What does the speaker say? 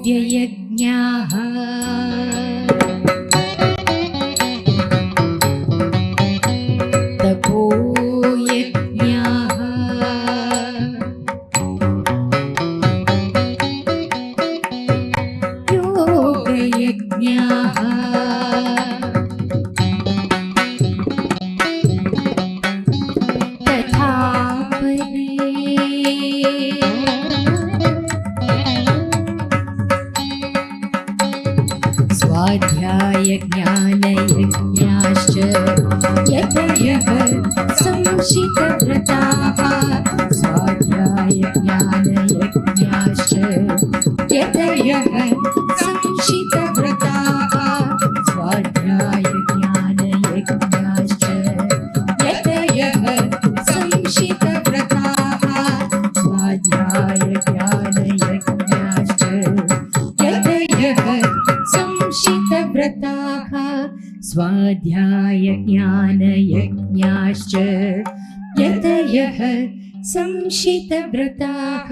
द्रव्ययज्ञाः तपोयज्ञाः योगयज्ञाः तथा स्वाध्यायज्ञानयज्ञाश्च यतयः संशितव्रताः स्वाध्यायज्ञानयज्ञाश्च यतयः संशितव्रताः स्वाध्यायज्ञानयज्ञाश्च यतयः संशितव्रताः स्वाध्यायज्ञानयज्ञाश्च यतयः संशितव्रताः स्वाध्यायज्ञानयज्ञाश्च यतयः संशितव्रताः